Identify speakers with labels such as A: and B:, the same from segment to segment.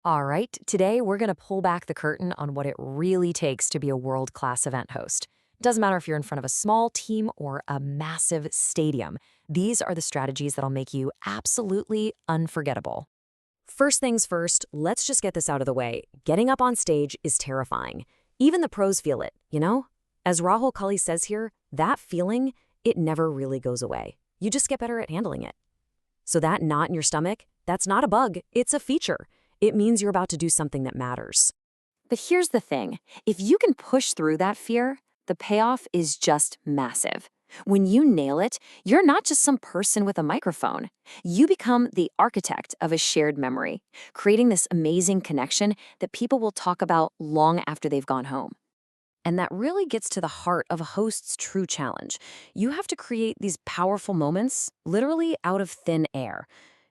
A: All right, today we're going to pull back the curtain on what it really takes to be a world-class event host. Doesn't matter if you're in front of a small team or a massive stadium, these are the strategies that'll make you absolutely unforgettable. First things first, let's just get this out of the way. Getting up on stage is terrifying. Even the pros feel it, you know? As Rahul Kali says here, that feeling, it never really goes away. You just get better at handling it. So that knot in your stomach, that's not a bug, it's a feature. It means you're about to do something that matters. But here's the thing. If you can push through that fear, the payoff is just massive. When you nail it, you're not just some person with a microphone. You become the architect of a shared memory, creating this amazing connection that people will talk about long after they've gone home. And that really gets to the heart of a host's true challenge. You have to create these powerful moments, literally out of thin air.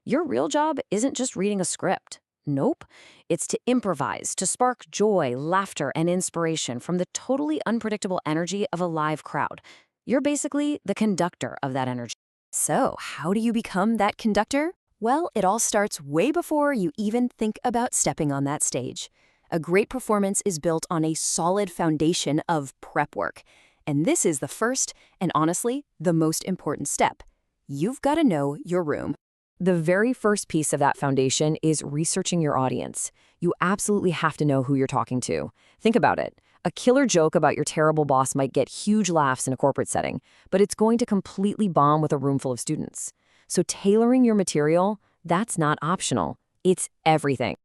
A: Your real job isn't just reading a script. Nope. It's to improvise, to spark joy, laughter, and inspiration from the totally unpredictable energy of a live crowd. You're basically the conductor of that energy. So, how do you become that conductor? Well, it all starts way before you even think about stepping on that stage. A great performance is built on a solid foundation of prep work. And this is the first, and honestly, the most important step. You've got to know your room. The very first piece of that foundation is researching your audience. You absolutely have to know who you're talking to. Think about it. A killer joke about your terrible boss might get huge laughs in a corporate setting, but it's going to completely bomb with a room full of students. So tailoring your material, that's not optional. It's everything.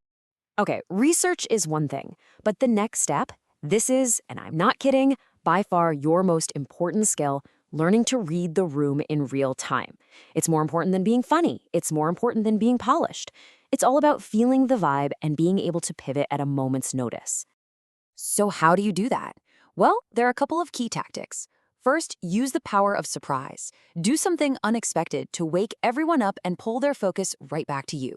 A: Okay, research is one thing, but the next step, this is, and I'm not kidding, by far your most important skill, learning to read the room in real time. It's more important than being funny. It's more important than being polished. It's all about feeling the vibe and being able to pivot at a moment's notice. So how do you do that? Well, there are a couple of key tactics. First, use the power of surprise. Do something unexpected to wake everyone up and pull their focus right back to you.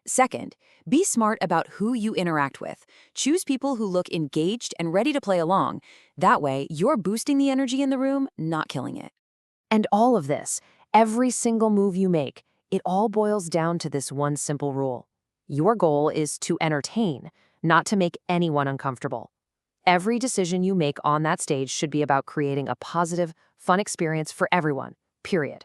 A: Second, be smart about who you interact with. Choose people who look engaged and ready to play along. That way, you're boosting the energy in the room, not killing it. And all of this, every single move you make, it all boils down to this one simple rule. Your goal is to entertain, not to make anyone uncomfortable. Every decision you make on that stage should be about creating a positive, fun experience for everyone, period.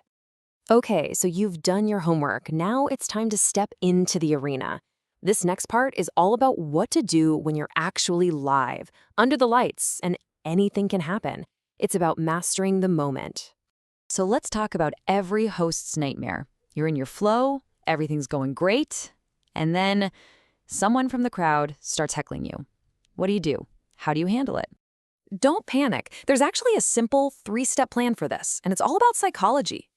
A: Okay, so you've done your homework. Now it's time to step into the arena. This next part is all about what to do when you're actually live, under the lights, and anything can happen. It's about mastering the moment. So let's talk about every host's nightmare. You're in your flow, everything's going great, and then someone from the crowd starts heckling you. What do? How do you handle it? Don't panic. There's actually a simple 3-step plan for this, and it's all about psychology.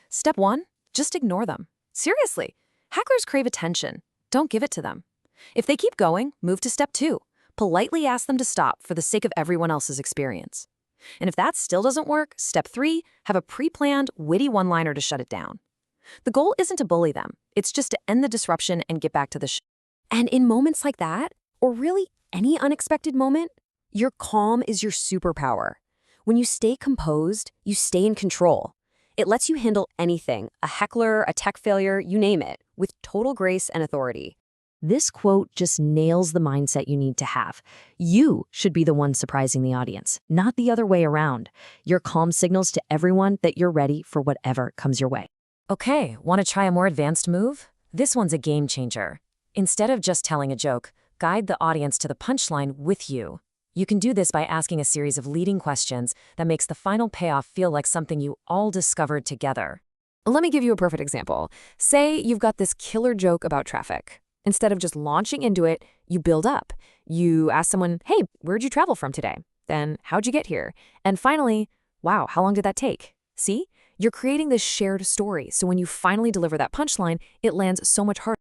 A: Step 1, just ignore them. Seriously, hecklers crave attention. Don't give it to them. If they keep going, move to step 2. Politely ask them to stop for the sake of everyone else's experience. And if that still doesn't work, step 3, have a pre-planned, witty one-liner to shut it down. The goal isn't to bully them. It's just to end the disruption and get back to the show. And in moments like that, or really any unexpected moment, your calm is your superpower. When you stay composed, you stay in control. It lets you handle anything, a heckler, a tech failure, you name it, with total grace and authority. This quote just nails the mindset you need to have. You should be the one surprising the audience, not the other way around. Your calm signals to everyone that you're ready for whatever comes your way. Okay, want to try a more advanced move? This one's a game changer. Instead of just telling a joke, guide the audience to the punchline with you. You can do this by asking a series of leading questions that makes the final payoff feel like something you all discovered together. Let me give you a perfect example. Say you've got this killer joke about traffic. Instead of just launching into it, you build up. You ask someone, hey, where'd you travel from today? Then, how'd you get here? And finally, wow, how long did that take? See? You're creating this shared story, so when you finally deliver that punchline, it lands so much harder.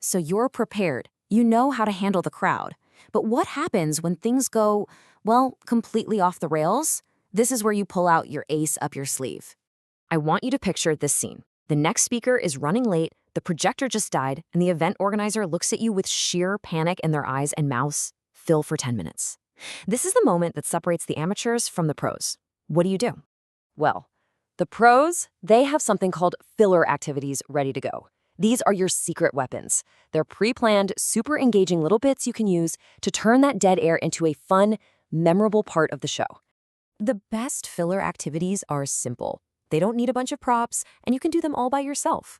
A: So you're prepared. You know how to handle the crowd. But what happens when things go, well, completely off the rails? This is where you pull out your ace up your sleeve. I want you to picture this scene. The next speaker is running late, the projector just died, and the event organizer looks at you with sheer panic in their eyes and mouths. Fill for 10 minutes. This is the moment that separates the amateurs from the pros. What do? Well, the pros, they have something called filler activities ready to go. These are your secret weapons. They're pre-planned, super engaging little bits you can use to turn that dead air into a fun, memorable part of the show. The best filler activities are simple. They don't need a bunch of props, and you can do them all by yourself.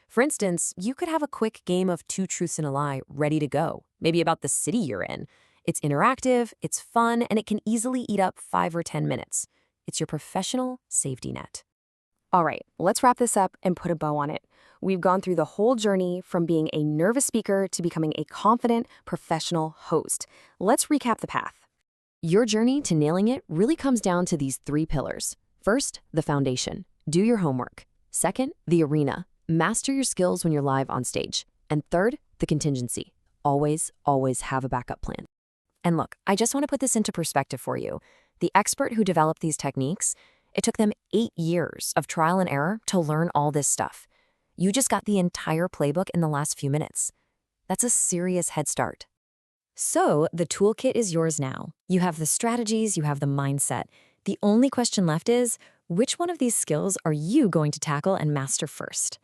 A: For instance, you could have a quick game of Two Truths and a Lie ready to go, maybe about the city you're in. It's interactive, it's fun, and it can easily eat up 5 or 10 minutes. It's your professional safety net. All right, let's wrap this up and put a bow on it. We've gone through the whole journey from being a nervous speaker to becoming a confident, professional host. Let's recap the path. Your journey to nailing it really comes down to these 3 pillars. First, the foundation. Do your homework. Second, the arena. Master your skills when you're live on stage. And third, the contingency. Always, always have a backup plan. And look, I just want to put this into perspective for you. The expert who developed these techniques, it took them 8 years of trial and error to learn all this stuff. You just got the entire playbook in the last few minutes. That's a serious head start. So the toolkit is yours now. You have the strategies, you have the mindset. The only question left is, which one of these skills are you going to tackle and master first?